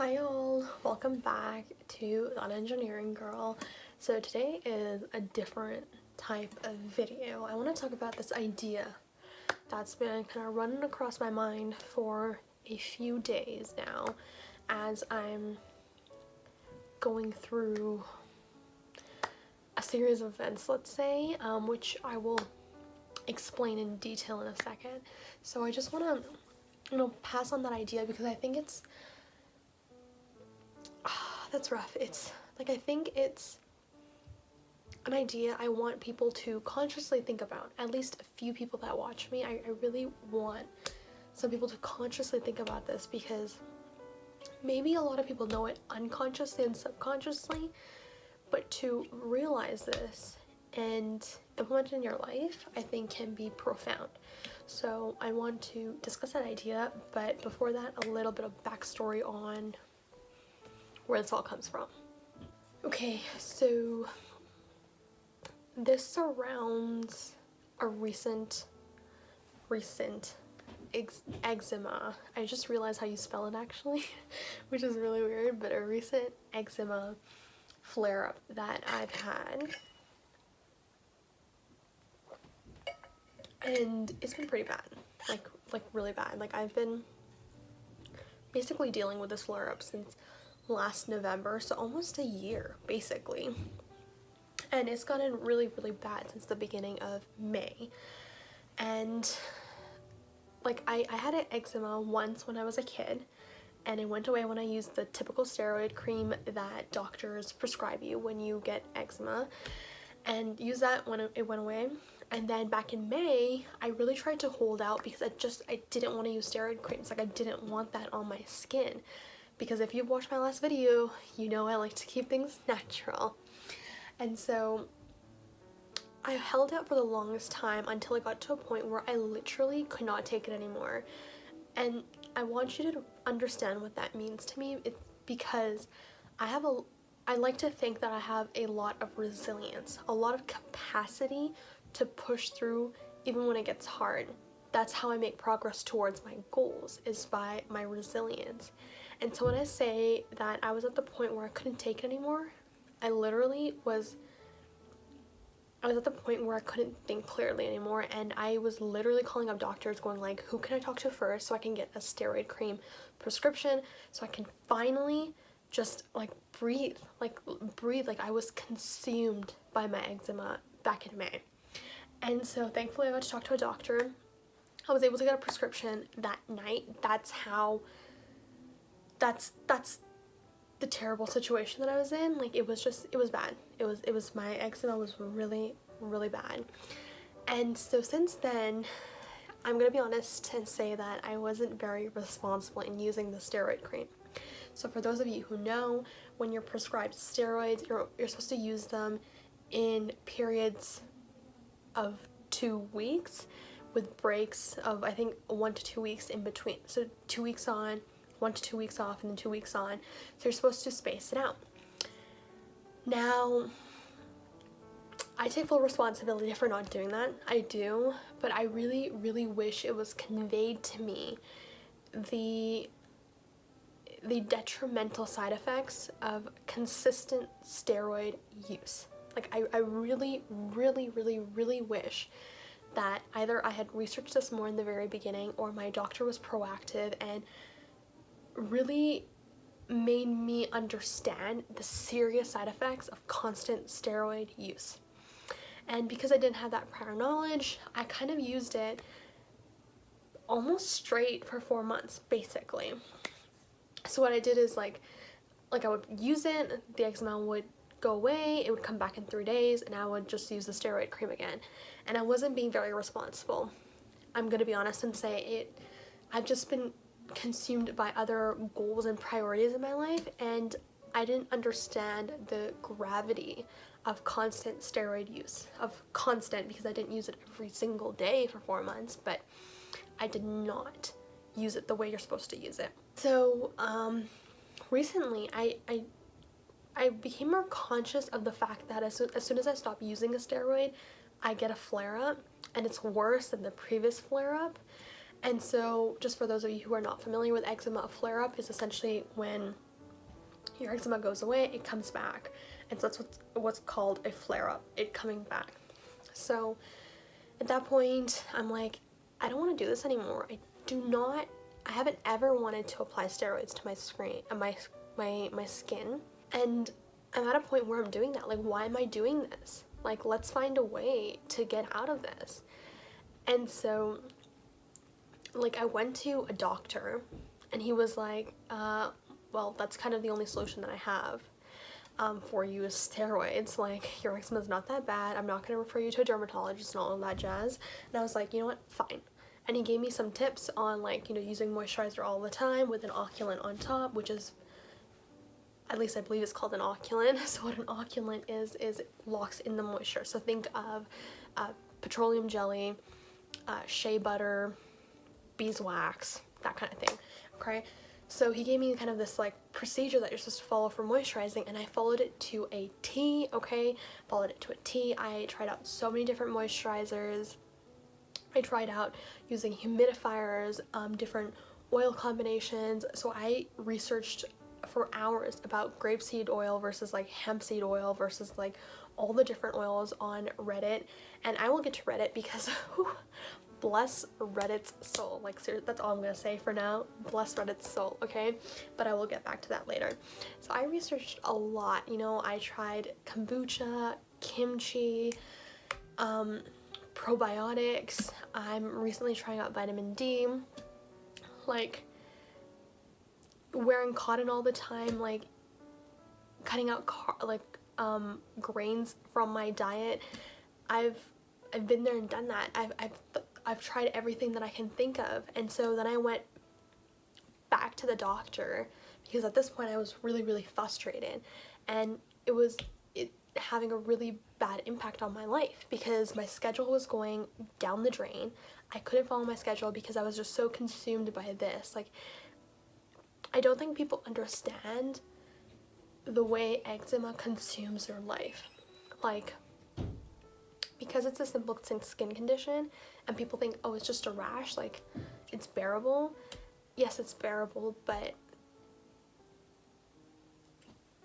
Hi all, welcome back to That Engineering Girl. So today is a different type of video. I want to talk about this idea that's been kind of running across my mind for a few days now as I'm going through a series of events, let's say, which I will explain in detail in a second. So I just want to, pass on that idea because I think that's rough. I think it's an idea I want people to consciously think about. At least a few people that watch me. I really want some people to consciously think about this because maybe a lot of people know it unconsciously and subconsciously, but to realize this and implement it in your life, I think can be profound. So I want to discuss that idea, but before that, a little bit of backstory on where this all comes from. Okay, so this surrounds a recent eczema. I just realized how you spell it actually, which is really weird, but a recent eczema flare-up that I've had. And it's been pretty bad, like really bad. Like I've been basically dealing with this flare-up since last November, so almost a year basically, and it's gotten really bad since the beginning of May. And like I had an eczema once when I was a kid, and it went away when I used the typical steroid cream that doctors prescribe you when you get eczema, and use that when it went away. And then back in May, I really tried to hold out because I didn't want to use steroid creams. Like I didn't want that on my skin. Because if you've watched my last video, you know I like to keep things natural. And so I held out for the longest time until it got to a point where I literally could not take it anymore. And I want you to understand what that means to me. It's because I like to think that I have a lot of resilience, a lot of capacity to push through even when it gets hard. That's how I make progress towards my goals, is by my resilience. And so when I say that I was at the point where I couldn't take it anymore, I was at the point where I couldn't think clearly anymore, and I was literally calling up doctors going like, who can I talk to first so I can get a steroid cream prescription so I can finally just breathe. Like I was consumed by my eczema back in May. And so thankfully I got to talk to a doctor. I was able to get a prescription that night. That's the terrible situation that I was in. Like it was bad. My eczema was really bad. And so since then, I'm gonna be honest and say that I wasn't very responsible in using the steroid cream. So for those of you who know, when you're prescribed steroids, you're supposed to use them in periods of 2 weeks with breaks of I think 1 to 2 weeks in between. So 2 weeks on, 1 to 2 weeks off, and then 2 weeks on. So you're supposed to space it out. Now, I take full responsibility for not doing that. I do, but I really wish it was conveyed to me the detrimental side effects of consistent steroid use. Like I really wish that either I had researched this more in the very beginning, or my doctor was proactive and really made me understand the serious side effects of constant steroid use. And because I didn't have that prior knowledge, I kind of used it almost straight for 4 months basically. So what I did is like I would use it, the eczema would go away, it would come back in 3 days, and I would just use the steroid cream again. And I wasn't being very responsible. I'm gonna be honest and say it. I've just been consumed by other goals and priorities in my life, and I didn't understand the gravity of constant steroid use. Because I didn't use it every single day for 4 months, but I did not use it the way you're supposed to use it. So recently I became more conscious of the fact that as soon as I stop using a steroid, I get a flare-up, and it's worse than the previous flare-up. And so just for those of you who are not familiar with eczema, a flare-up is essentially when your eczema goes away, it comes back. And so that's what's called a flare-up, it coming back. So at that point, I'm like, I don't want to do this anymore. I haven't ever wanted to apply steroids to my skin. And I'm at a point where I'm doing that. Like, why am I doing this? Like, let's find a way to get out of this. And so, like, I went to a doctor, and he was like, well, that's kind of the only solution that I have for you is steroids. Like, your eczema is not that bad. I'm not going to refer you to a dermatologist and all of that jazz. And I was like, you know what? Fine. And he gave me some tips on, like, you know, using moisturizer all the time with an oculant on top, which is, at least I believe it's called an oculant. So what an oculant is it locks in the moisture. So think of petroleum jelly, shea butter, beeswax, that kind of thing, okay? So he gave me kind of this like procedure that you're supposed to follow for moisturizing, and I followed it to a T, okay? Followed it to a T. I tried out so many different moisturizers. I tried out using humidifiers, different oil combinations. So I researched for hours about grapeseed oil versus like hemp seed oil versus like all the different oils on Reddit. And I will get to Reddit because bless Reddit's soul. Like, seriously, that's all I'm gonna say for now. Bless Reddit's soul, okay? But I will get back to that later. So I researched a lot. You know, I tried kombucha, kimchi, probiotics. I'm recently trying out vitamin D. Like, wearing cotton all the time, like cutting out grains from my diet. I've been there and done that. I've tried everything that I can think of. And so then I went back to the doctor because at this point I was really, really frustrated, and it was having a really bad impact on my life because my schedule was going down the drain. I couldn't follow my schedule because I was just so consumed by this. Like, I don't think people understand the way eczema consumes their life. Like, because it's a simple skin condition and people think, oh, it's just a rash, like, it's bearable. Yes, it's bearable, but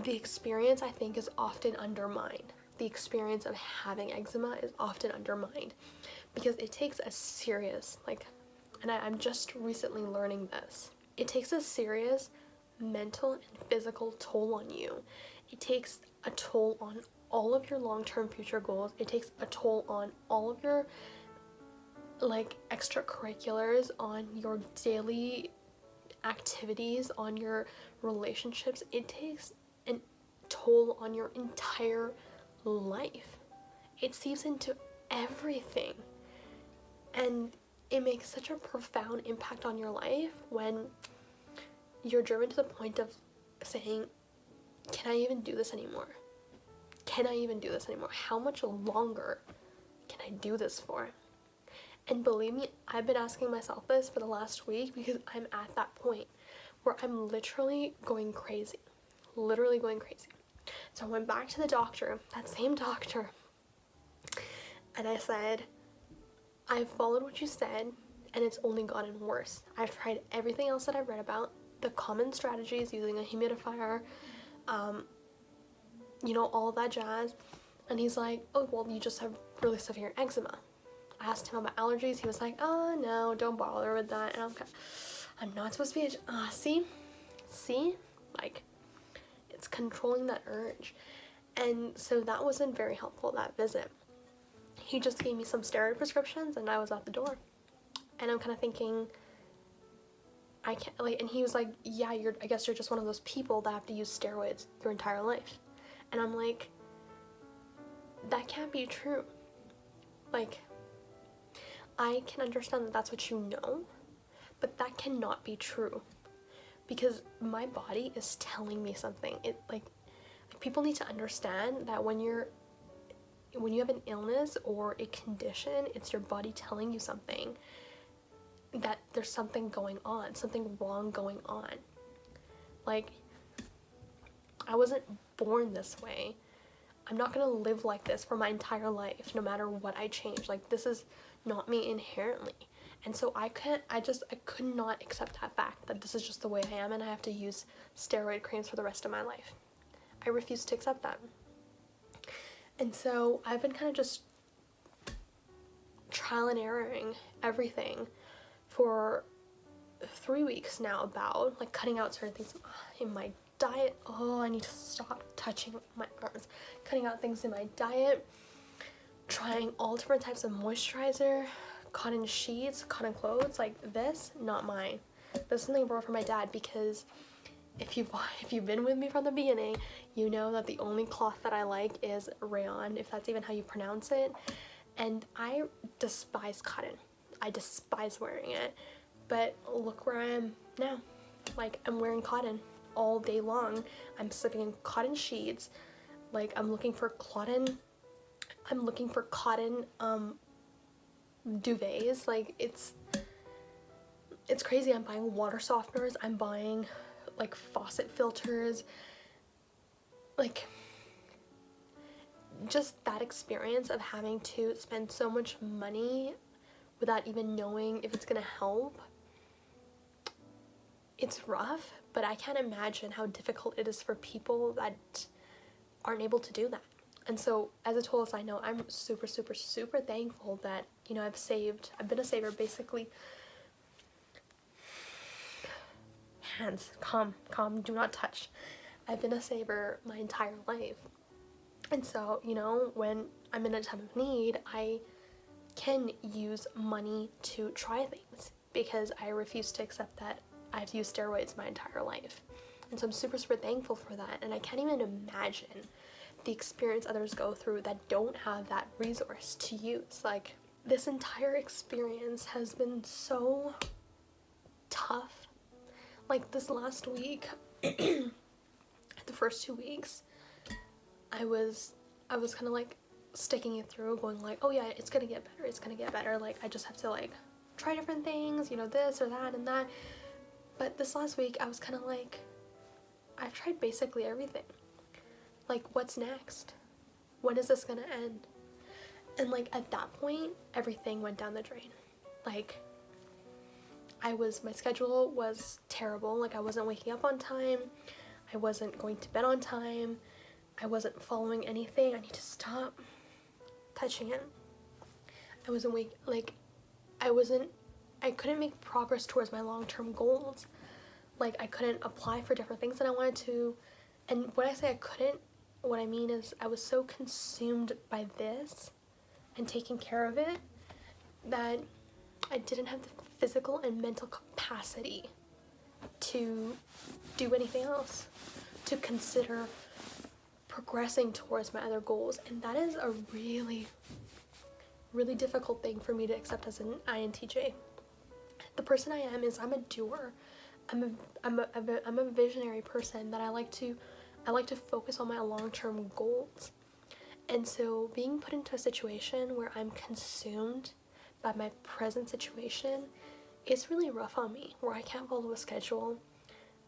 the experience, I think, is often undermined. The experience of having eczema is often undermined because it takes a serious, like, and I'm just recently learning this, it takes a serious mental and physical toll on you. It takes a toll on all of your long-term future goals. It takes a toll on all of your like extracurriculars, on your daily activities, on your relationships. It takes a toll on your entire life. It seeps into everything, and it makes such a profound impact on your life when you're driven to the point of saying, can I even do this anymore? Can I even do this anymore? How much longer can I do this for? And believe me, I've been asking myself this for the last week because I'm at that point where I'm literally going crazy. Literally going crazy. So I went back to the doctor, that same doctor, and I said, I've followed what you said, and it's only gotten worse. I've tried everything else that I've read about, the common strategies, using a humidifier, you know, all of that jazz. And he's like, oh, well, you just have really severe eczema. I asked him about allergies. He was like, oh, no, don't bother with that. And I'm not supposed to be see, like, it's controlling that urge. And so that wasn't very helpful, that visit. He just gave me some steroid prescriptions and I was out the door. And I'm kind of thinking, I can't, like, and he was like, yeah, I guess you're just one of those people that have to use steroids your entire life. And I'm like, that can't be true. Like, I can understand that that's what you know, but that cannot be true because my body is telling me something. It like people need to understand that when you have an illness or a condition, it's your body telling you something, that there's something going on, something wrong going on. Like, I wasn't born this way. I'm not gonna live like this for my entire life, no matter what I change. Like, this is not me inherently. And so I could not accept that fact that this is just the way I am and I have to use steroid creams for the rest of my life. I refuse to accept that. And so I've been kind of just trial and erroring everything for 3 weeks now about like cutting out certain things in my diet. Oh, I need to stop touching my arms. Cutting out things in my diet, trying all different types of moisturizer, cotton sheets, cotton clothes. Like this, not mine. This is something I brought from my dad, because if you've been with me from the beginning, you know that the only cloth that I like is rayon, if that's even how you pronounce it. And I despise cotton. I despise wearing it. But look where I am now. Like, I'm wearing cotton all day long. I'm sleeping in cotton sheets. Like, I'm looking for cotton duvets. Like, it's crazy. I'm buying water softeners. I'm buying like faucet filters. Like, just that experience of having to spend so much money without even knowing if it's gonna help. It's rough, but I can't imagine how difficult it is for people that aren't able to do that. And so, as a total side note, I'm super, super, super thankful that, you know, I've been a saver basically. Hands, calm, do not touch. I've been a saver my entire life. And so, you know, when I'm in a time of need, I can use money to try things, because I refuse to accept that I've used steroids my entire life. And so I'm super, super thankful for that. And I can't even imagine the experience others go through that don't have that resource to use. Like, this entire experience has been so tough. Like, this last week, the first 2 weeks, I was kind of like sticking it through, going like, oh yeah, it's gonna get better, like I just have to like try different things, you know, this or that and that. But this last week I was kind of like, I've tried basically everything. Like, what's next? When is this gonna end? And like, at that point, everything went down the drain. Like, my schedule was terrible. Like, I wasn't waking up on time, I wasn't going to bed on time, I wasn't following anything. I need to stop touching it. I couldn't make progress towards my long-term goals. Like, I couldn't apply for different things that I wanted to. And when I say I couldn't, what I mean is I was so consumed by this and taking care of it that I didn't have the physical and mental capacity to do anything else, to consider progressing towards my other goals. And that is a really, really difficult thing for me to accept as an INTJ. The person I am is, I'm a doer. I'm a visionary person, that I like to focus on my long-term goals. And so being put into a situation where I'm consumed by my present situation is really rough on me, where I can't follow a schedule.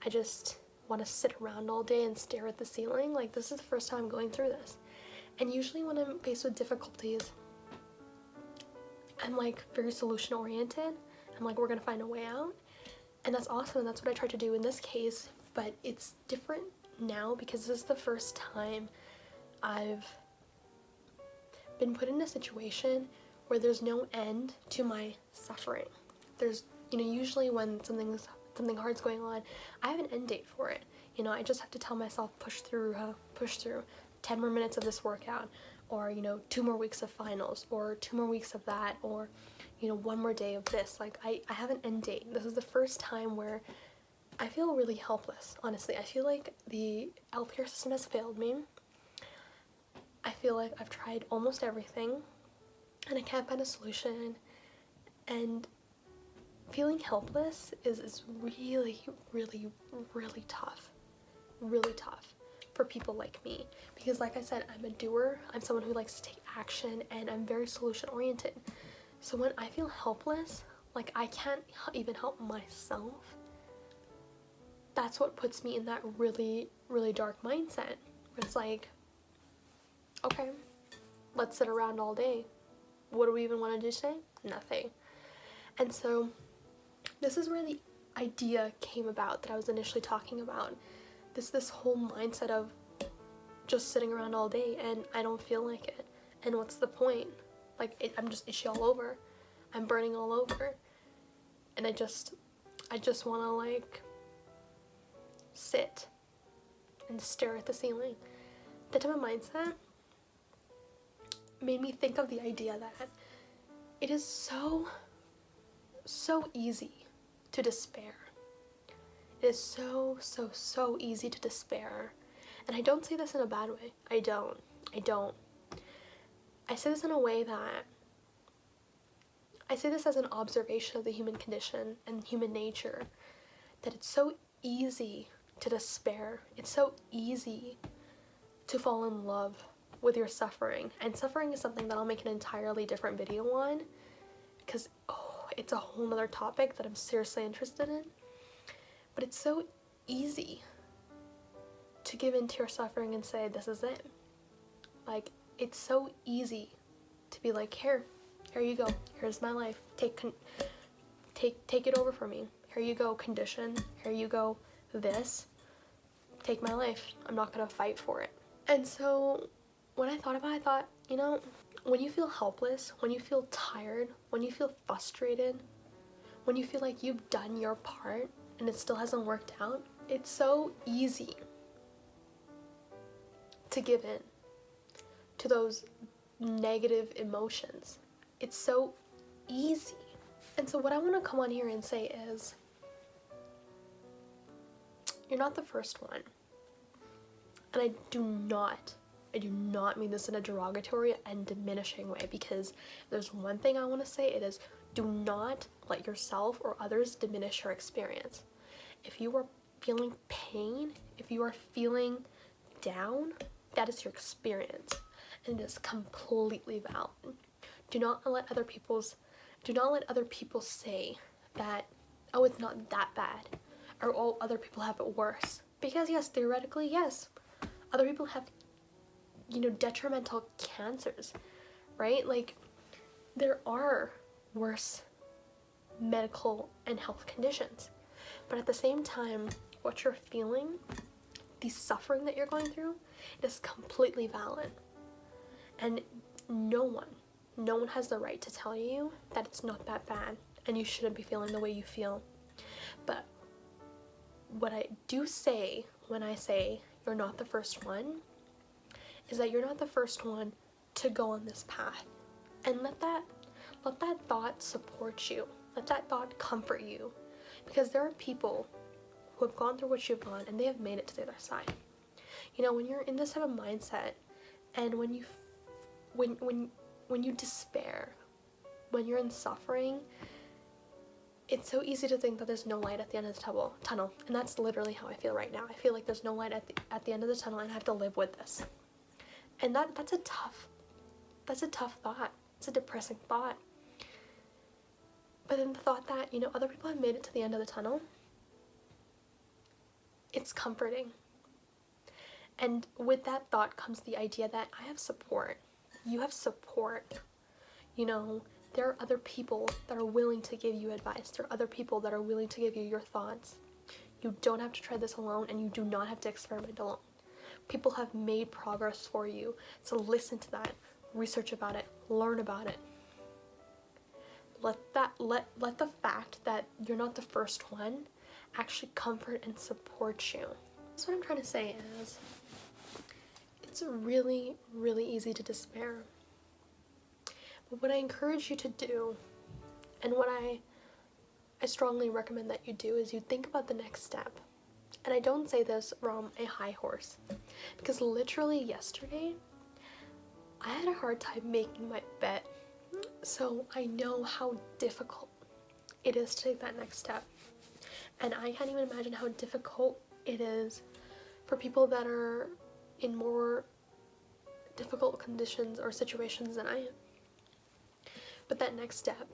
I just want to sit around all day and stare at the ceiling. Like, this is the first time I'm going through this. And usually when I'm faced with difficulties, I'm like very solution oriented. I'm like, we're gonna find a way out. And that's awesome, and that's what I tried to do in this case. But it's different now, because this is the first time I've been put in a situation where there's no end to my suffering. There's, you know, usually when something hard's going on, I have an end date for it. You know, I just have to tell myself, push through 10 more minutes of this workout, or, you know, 2 more weeks of finals, or 2 more weeks of that, or, you know, 1 more day of this. Like, I have an end date. This is the first time where I feel really helpless, honestly. I feel like the healthcare system has failed me. I feel like I've tried almost everything, and I can't find a solution. And feeling helpless is really, really, really tough. Really tough for people like me. Because like I said, I'm a doer. I'm someone who likes to take action, and I'm very solution oriented. So when I feel helpless, like I can't even help myself, that's what puts me in that really, really dark mindset, where it's like, okay, let's sit around all day. What do we even want to do today? Nothing. And so this is where the idea came about that I was initially talking about. This whole mindset of just sitting around all day and I don't feel like it. And what's the point? Like, I'm just itchy all over. I'm burning all over. And I just want to, like, sit and stare at the ceiling. That type of mindset made me think of the idea that it is so easy to despair. It is so easy to despair. And I don't say this in a bad way. I don't. I say this in a way that I say this as an observation of the human condition and human nature, that it's so easy to despair. It's so easy to fall in love with your suffering. And suffering is something that I'll make an entirely different video on, because it's a whole nother topic that I'm seriously interested in. But it's so easy to give in to your suffering and say, this is it. Like, it's so easy to be like, here you go. Here's my life. Take it over for me. Here you go, condition. Here you go, this. Take my life. I'm not gonna fight for it. And so when I thought about it, I thought, you know, when you feel helpless, when you feel tired, when you feel frustrated, when you feel like you've done your part and it still hasn't worked out, it's so easy to give in to those negative emotions. It's so easy. And so what I want to come on here and say is, you're not the first one. And I do not mean this in a derogatory and diminishing way, because if there's one thing I want to say, it is, do not let yourself or others diminish your experience. If you are feeling pain, if you are feeling down, that is your experience, and it is completely valid. Do not let other people say that, oh, it's not that bad, or oh, other people have it worse. Because yes, theoretically, yes, other people have, detrimental cancers, right? Like, there are worse medical and health conditions. But at the same time, what you're feeling, the suffering that you're going through, it is completely valid. And no one has the right to tell you that it's not that bad and you shouldn't be feeling the way you feel. But what I do say when I say you're not the first one is that you're not the first one to go on this path. And let that thought support you. Let that thought comfort you. Because there are people who have gone through what you've gone and they have made it to the other side. When you're in this type of mindset, and when you despair, when you're in suffering, it's so easy to think that there's no light at the end of the tunnel. And that's literally how I feel right now. I feel like there's no light at the end of the tunnel and I have to live with this. And that's a tough thought. It's a depressing thought. But then the thought that, other people have made it to the end of the tunnel, it's comforting. And with that thought comes the idea that I have support. You have support. There are other people that are willing to give you advice. There are other people that are willing to give you your thoughts. You don't have to try this alone, and you do not have to experiment alone. People have made progress for you. So listen to that. Research about it. Learn about it. Let the fact that you're not the first one actually comfort and support you. That's what I'm trying to say is, it's really, really easy to despair. But what I encourage you to do, and what I strongly recommend that you do, is you think about the next step. And I don't say this from a high horse, because literally yesterday, I had a hard time making my bed. So I know how difficult it is to take that next step. And I can't even imagine how difficult it is for people that are in more difficult conditions or situations than I am. But that next step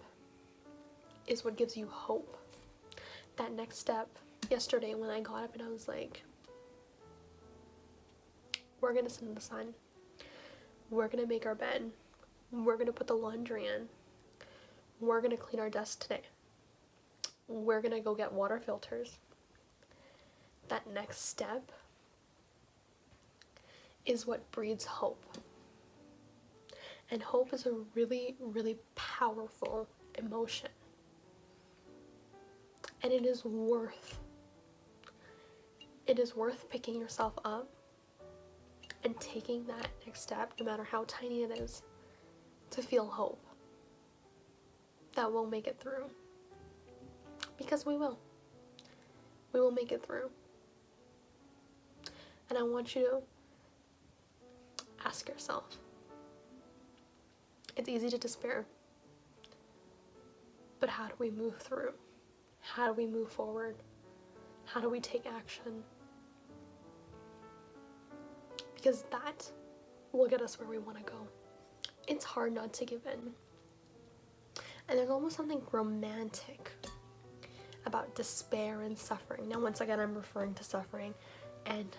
is what gives you hope. That next step, yesterday when I got up and I was like, we're gonna sit in the sun. We're gonna make our bed. We're gonna put the laundry in. we're gonna clean our desk today. We're gonna go get water filters. That next step is what breeds hope. And hope is a really, really powerful emotion. And it is worth picking yourself up and taking that next step, no matter how tiny it is, to feel hope that we'll make it through. Because we will. We will make it through. And I want you to ask yourself, it's easy to despair, but how do we move through? How do we move forward? How do we take action? Because that will get us where we want to go. It's hard not to give in. And there's almost something romantic about despair and suffering. Now, once again, I'm referring to suffering and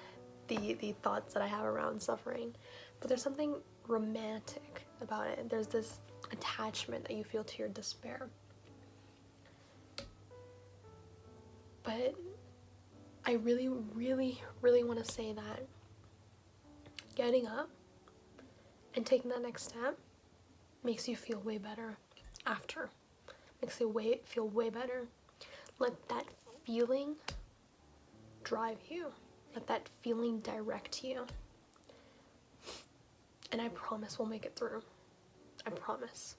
the thoughts that I have around suffering. But there's something romantic about it. There's this attachment that you feel to your despair. But I really, really, really want to say that getting up and taking that next step makes you feel way better after. Makes you feel way better. Let that feeling drive you. Let that feeling direct you. And I promise we'll make it through. I promise.